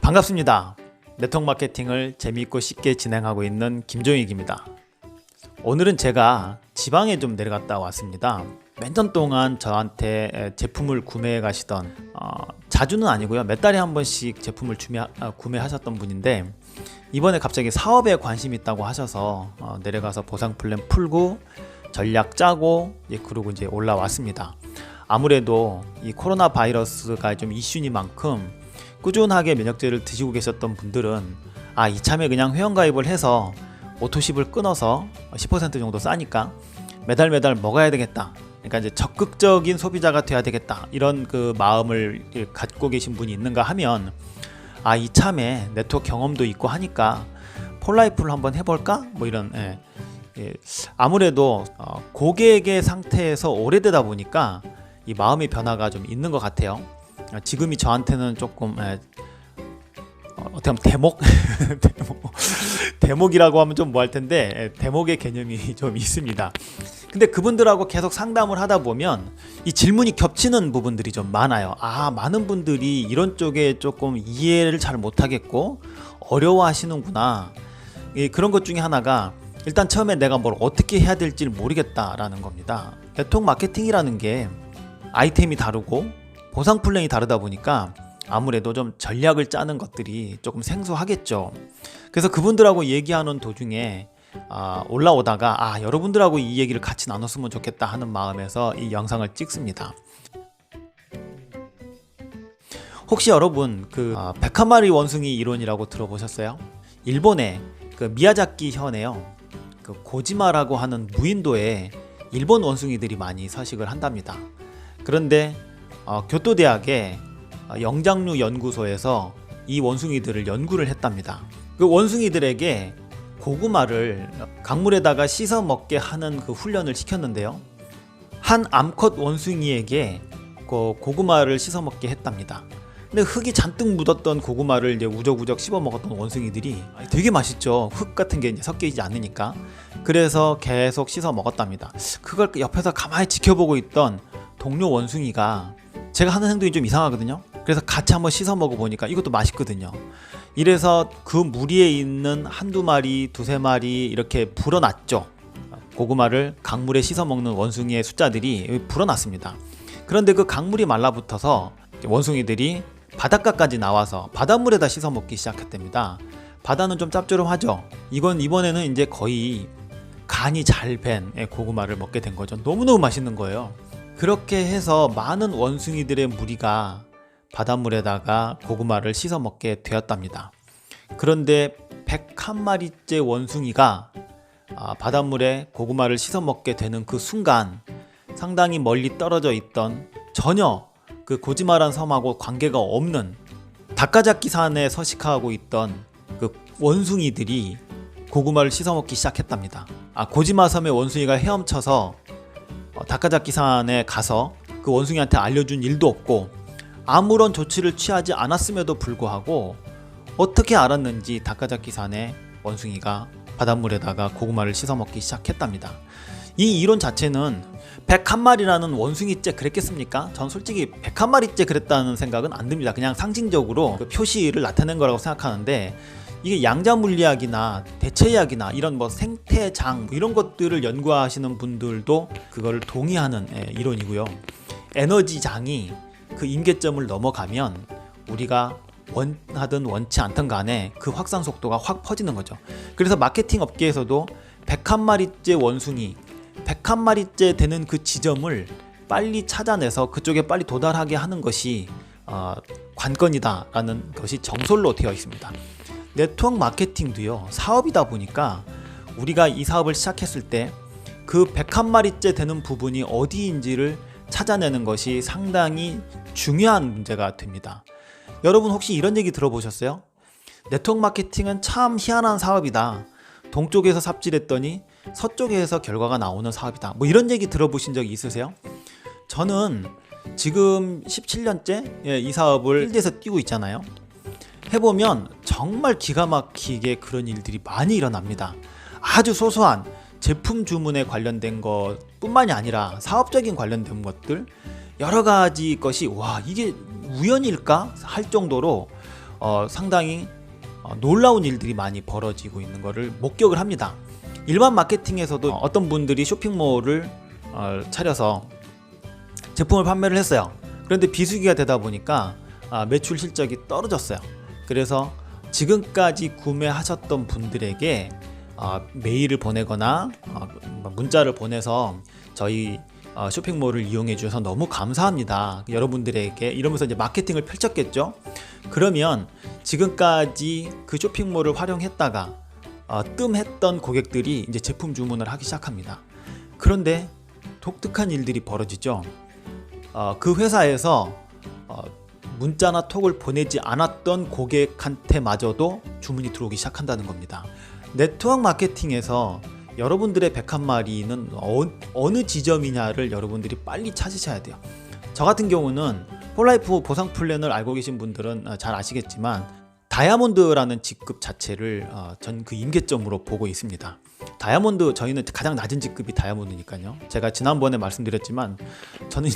반갑습니다. 네트워크 마케팅을 재미있고 쉽게 진행하고 있는 김종익입니다. 오늘은 제가 지방에 좀 내려갔다 왔습니다. 몇 년 동안 저한테 제품을 구매해 가시던 자주는 아니고요, 몇 달에 한 번씩 제품을 구매하셨던 분인데, 이번에 갑자기 사업에 관심이 있다고 하셔서 내려가서 보상 플랜 풀고 전략 짜고 그러고 이제 올라왔습니다. 아무래도 이 코로나 바이러스가 좀 이슈니만큼 꾸준하게 면역제를 드시고 계셨던 분들은 이참에 그냥 회원가입을 해서 오토십을 끊어서 10% 정도 싸니까 매달 먹어야 되겠다, 그러니까 이제 적극적인 소비자가 돼야 되겠다, 이런 그 마음을 갖고 계신 분이 있는가 하면, 이참에 네트워크 경험도 있고 하니까 폴라이프를 한번 해볼까, 뭐 이런 아무래도 고객의 상태에서 오래되다 보니까 이 마음의 변화가 좀 있는 것 같아요. 지금이 저한테는 조금 어떻게 하면 대목이라고 하면 좀 뭐 할 텐데, 대목의 개념이 좀 있습니다. 근데 그분들하고 계속 상담을 하다 보면 이 질문이 겹치는 부분들이 좀 많아요. 많은 분들이 이런 쪽에 조금 이해를 잘 못하겠고 어려워하시는구나. 그런 것 중에 하나가, 일단 처음에 내가 뭘 어떻게 해야 될지 모르겠다라는 겁니다. 네트워크 마케팅이라는 게 아이템이 다르고 보상 플랜이 다르다 보니까 아무래도 좀 전략을 짜는 것들이 조금 생소하겠죠. 그래서 그분들하고 얘기하는 도중에 올라오다가 여러분들하고 이 얘기를 같이 나눴으면 좋겠다 하는 마음에서 이 영상을 찍습니다. 혹시 여러분 그 101마리 원숭이 이론이라고 들어보셨어요? 일본의 그 미야자키 현에요, 그 고지마라고 하는 무인도에 일본 원숭이들이 많이 서식을 한답니다. 그런데 교토대학의 영장류 연구소에서 이 원숭이들을 연구를 했답니다. 그 원숭이들에게 고구마를 강물에다가 씻어 먹게 하는 그 훈련을 시켰는데요, 한 암컷 원숭이에게 그 고구마를 씻어 먹게 했답니다. 근데 흙이 잔뜩 묻었던 고구마를 이제 우적우적 씹어 먹었던 원숭이들이 되게 맛있죠. 흙 같은 게 이제 섞여 있지 않으니까. 그래서 계속 씻어 먹었답니다. 그걸 옆에서 가만히 지켜보고 있던 동료 원숭이가, 제가 하는 행동이 좀 이상하거든요. 그래서 같이 한번 씻어 먹어보니까 이것도 맛있거든요. 이래서 그 무리에 있는 한두 마리, 두세 마리 이렇게 불어났죠. 고구마를 강물에 씻어 먹는 원숭이의 숫자들이 불어났습니다. 그런데 그 강물이 말라붙어서 원숭이들이 바닷가까지 나와서 바닷물에다 씻어 먹기 시작했답니다. 바다는 좀 짭조름하죠. 이번에는 이제 거의 간이 잘 밴 고구마를 먹게 된 거죠. 너무너무 맛있는 거예요. 그렇게 해서 많은 원숭이들의 무리가 바닷물에다가 고구마를 씻어 먹게 되었답니다. 그런데 101마리째 원숭이가 바닷물에 고구마를 씻어 먹게 되는 그 순간, 상당히 멀리 떨어져 있던 전혀 그 고지마란 섬하고 관계가 없는 다카자키 산에 서식하고 있던 그 원숭이들이 고구마를 씻어 먹기 시작했답니다. 고지마 섬의 원숭이가 헤엄쳐서 다카자키 산에 가서 그 원숭이한테 알려준 일도 없고 아무런 조치를 취하지 않았음에도 불구하고 어떻게 알았는지 다카자키 산의 원숭이가 바닷물에다가 고구마를 씻어 먹기 시작했답니다. 이 이론 자체는 101마리라는 원숭이째 그랬겠습니까? 전 솔직히 101마리째 그랬다는 생각은 안 듭니다. 그냥 상징적으로 그 표시를 나타낸 거라고 생각하는데, 이게 양자물리학이나 대체의학이나 이런 뭐 생태장 이런 것들을 연구하시는 분들도 그걸 동의하는 이론이고요. 에너지장이 그 임계점을 넘어가면 우리가 원하든 원치 않든 간에 그 확산 속도가 확 퍼지는 거죠. 그래서 마케팅 업계에서도 101마리째 원숭이, 101마리째 되는 그 지점을 빨리 찾아내서 그쪽에 빨리 도달하게 하는 것이 관건이다 라는 것이 정설로 되어 있습니다. 네트워크 마케팅도요, 사업이다 보니까 우리가 이 사업을 시작했을 때 그 101마리째 되는 부분이 어디인지를 찾아내는 것이 상당히 중요한 문제가 됩니다. 여러분 혹시 이런 얘기 들어보셨어요? 네트워크 마케팅은 참 희한한 사업이다. 동쪽에서 삽질했더니 서쪽에서 결과가 나오는 사업이다. 뭐 이런 얘기 들어보신 적이 있으세요? 저는 지금 17년째 이 사업을 필드에서 뛰고 있잖아요. 해보면 정말 기가 막히게 그런 일들이 많이 일어납니다. 아주 소소한 제품 주문에 관련된 것 뿐만이 아니라 사업적인 관련된 것들, 여러 가지 것이 이게 우연일까 할 정도로 상당히 놀라운 일들이 많이 벌어지고 있는 것을 목격을 합니다. 일반 마케팅에서도 어떤 분들이 쇼핑몰을 차려서 제품을 판매를 했어요. 그런데 비수기가 되다 보니까 매출 실적이 떨어졌어요. 그래서 지금까지 구매하셨던 분들에게 메일을 보내거나 문자를 보내서 저희 쇼핑몰을 이용해 주셔서 너무 감사합니다, 여러분들에게, 이러면서 이제 마케팅을 펼쳤겠죠. 그러면 지금까지 그 쇼핑몰을 활용했다가 뜸했던 고객들이 이제 제품 주문을 하기 시작합니다. 그런데 독특한 일들이 벌어지죠. 그 회사에서 문자나 톡을 보내지 않았던 고객한테마저도 주문이 들어오기 시작한다는 겁니다. 네트워크 마케팅에서 여러분들의 101마리는 어느 지점이냐를 여러분들이 빨리 찾으셔야 돼요. 저 같은 경우는 폴라이프 보상 플랜을 알고 계신 분들은 잘 아시겠지만 다이아몬드라는 직급 자체를 전 그 임계점으로 보고 있습니다. 다이아몬드, 저희는 가장 낮은 직급이 다이아몬드니까요. 제가 지난번에 말씀드렸지만 저는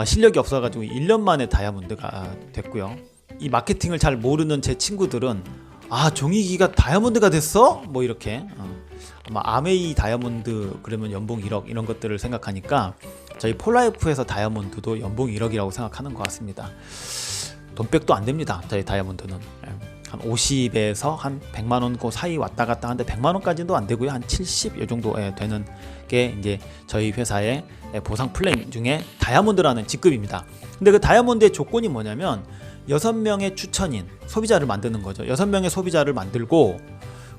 실력이 없어가지고 1년 만에 다이아몬드가 됐고요. 이 마케팅을 잘 모르는 제 친구들은 종이기가 다이아몬드가 됐어? 뭐 이렇게 아마 아메이 다이아몬드 그러면 연봉 1억 이런 것들을 생각하니까 저희 폴라이프에서 다이아몬드도 연봉 1억이라고 생각하는 것 같습니다. 돈백도 안 됩니다. 저희 다이아몬드는 한 50에서 한 100만원 그 사이 왔다 갔다 하는데 100만원까지도 안 되고요. 한 70 이 정도 되는 게 이제 저희 회사의 보상 플랜 중에 다이아몬드라는 직급입니다. 근데 그 다이아몬드의 조건이 뭐냐면 6명의 추천인 소비자를 만드는 거죠. 6명의 소비자를 만들고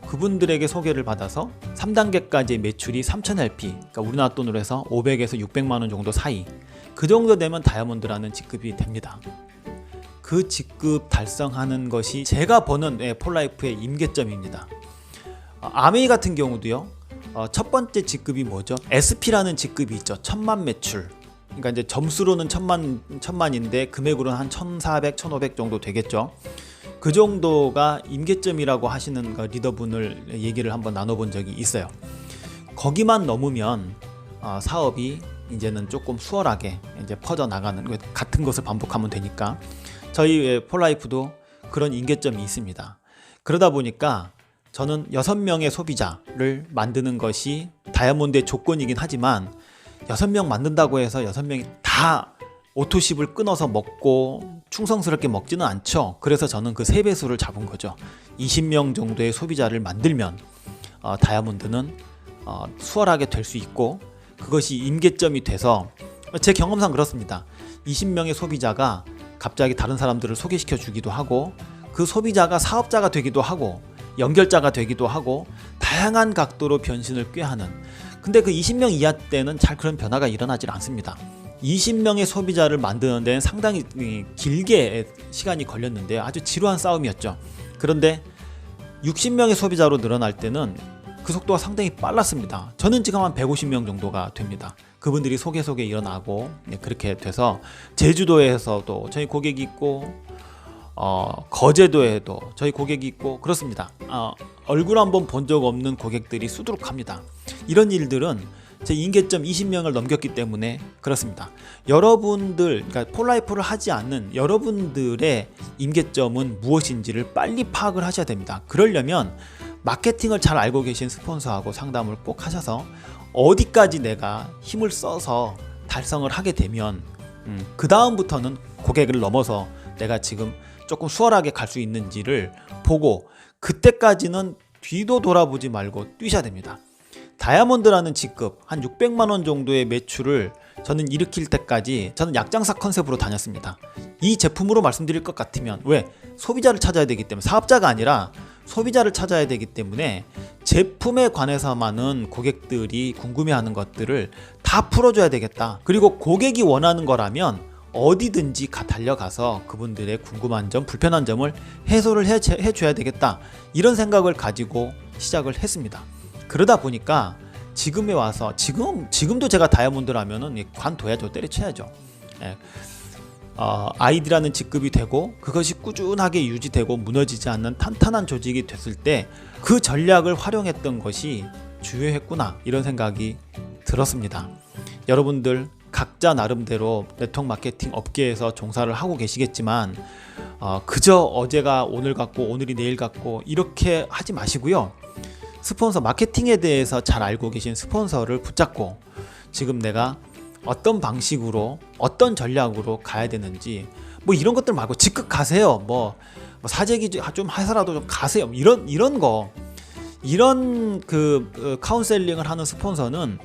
그분들에게 소개를 받아서 3단계까지의 매출이 3000LP, 그러니까 우리나라 돈으로 해서 500에서 600만원 정도 사이, 그 정도 되면 다이아몬드라는 직급이 됩니다. 그 직급 달성하는 것이 제가 보는 폴라이프의 임계점입니다. 아메이 같은 경우도요. 첫 번째 직급이 뭐죠? SP라는 직급이 있죠. 1000만 매출. 그러니까 이제 점수로는 1000만인데 금액으로는 한 1400, 1500 정도 되겠죠. 그 정도가 임계점이라고 하시는 리더분을 얘기를 한번 나눠본 적이 있어요. 거기만 넘으면 사업이 이제는 조금 수월하게 이제 퍼져나가는, 같은 것을 반복하면 되니까. 저희 폴라이프도 그런 임계점이 있습니다. 그러다 보니까 저는 6명의 소비자를 만드는 것이 다이아몬드의 조건이긴 하지만 6명 만든다고 해서 6명이 다 오토십을 끊어서 먹고 충성스럽게 먹지는 않죠. 그래서 저는 그 3배수를 잡은 거죠. 20명 정도의 소비자를 만들면 다이아몬드는 수월하게 될 수 있고, 그것이 임계점이 돼서 제 경험상 그렇습니다. 20명의 소비자가 갑자기 다른 사람들을 소개시켜 주기도 하고, 그 소비자가 사업자가 되기도 하고 연결자가 되기도 하고 다양한 각도로 변신을 꾀하는, 근데 그 20명 이하 때는 잘 그런 변화가 일어나질 않습니다. 20명의 소비자를 만드는 데는 상당히 길게 시간이 걸렸는데요. 아주 지루한 싸움이었죠. 그런데 60명의 소비자로 늘어날 때는 그 속도가 상당히 빨랐습니다. 저는 지금 한 150명 정도가 됩니다. 그분들이 소개 일어나고 그렇게 돼서 제주도에서도 저희 고객이 있고 거제도에도 저희 고객이 있고 그렇습니다. 얼굴 한번 본 적 없는 고객들이 수두룩합니다. 이런 일들은 제 임계점 20명을 넘겼기 때문에 그렇습니다. 여러분들, 그러니까 폴라이프를 하지 않는 여러분들의 임계점은 무엇인지를 빨리 파악을 하셔야 됩니다. 그러려면 마케팅을 잘 알고 계신 스폰서하고 상담을 꼭 하셔서 어디까지 내가 힘을 써서 달성을 하게 되면 그 다음부터는 고객을 넘어서 내가 지금 조금 수월하게 갈 수 있는지를 보고, 그때까지는 뒤도 돌아보지 말고 뛰셔야 됩니다. 다이아몬드라는 직급 한 600만원 정도의 매출을 저는 일으킬 때까지 저는 약장사 컨셉으로 다녔습니다. 이 제품으로 말씀드릴 것 같으면, 왜? 소비자를 찾아야 되기 때문에, 사업자가 아니라 소비자를 찾아야 되기 때문에 제품에 관해서만은 고객들이 궁금해하는 것들을 다 풀어줘야 되겠다. 그리고 고객이 원하는 거라면 어디든지 달려가서 그분들의 궁금한 점, 불편한 점을 해소를 해줘야 되겠다. 이런 생각을 가지고 시작을 했습니다. 그러다 보니까 지금에 와서 지금도 제가 다이아몬드라면은 관둬야죠. 때려쳐야죠. 아이디라는 직급이 되고 그것이 꾸준하게 유지되고 무너지지 않는 탄탄한 조직이 됐을 때 그 전략을 활용했던 것이 주요했구나, 이런 생각이 들었습니다. 여러분들 각자 나름대로 네트워크 마케팅 업계에서 종사를 하고 계시겠지만 그저 어제가 오늘 같고 오늘이 내일 같고 이렇게 하지 마시고요. 스폰서 마케팅에 대해서 잘 알고 계신 스폰서를 붙잡고 지금 내가 어떤 방식으로 어떤 전략으로 가야 되는지 뭐 이런 것들 말고 즉각 가세요. 뭐 사재기 좀 해서라도 좀 가세요. 이런 거 이런 카운셀링을 하는 스폰서는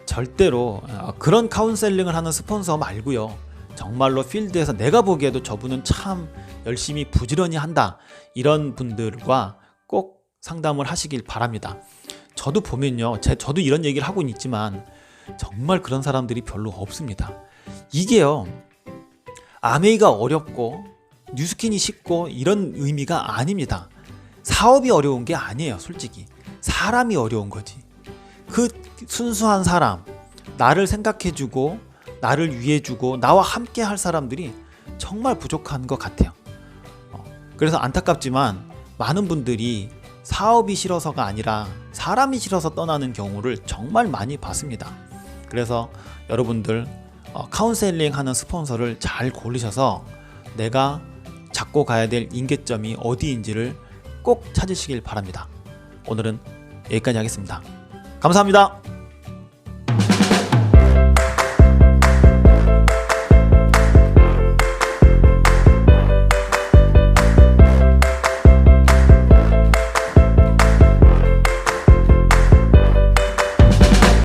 절대로 그런 카운셀링을 하는 스폰서 말고요. 정말로 필드에서 내가 보기에도 저분은 참 열심히 부지런히 한다. 이런 분들과 꼭 상담을 하시길 바랍니다. 저도 보면요. 저도 이런 얘기를 하고는 있지만 정말 그런 사람들이 별로 없습니다. 이게요. 아메이가 어렵고 뉴스킨이 쉽고 이런 의미가 아닙니다. 사업이 어려운 게 아니에요. 솔직히 사람이 어려운 거지. 그 순수한 사람, 나를 생각해주고 나를 위해주고 나와 함께 할 사람들이 정말 부족한 것 같아요. 그래서 안타깝지만 많은 분들이 사업이 싫어서가 아니라 사람이 싫어서 떠나는 경우를 정말 많이 봤습니다. 그래서 여러분들 카운셀링 하는 스폰서를 잘 고르셔서 내가 잡고 가야 될 임계점이 어디인지를 꼭 찾으시길 바랍니다. 오늘은 여기까지 하겠습니다. 감사합니다.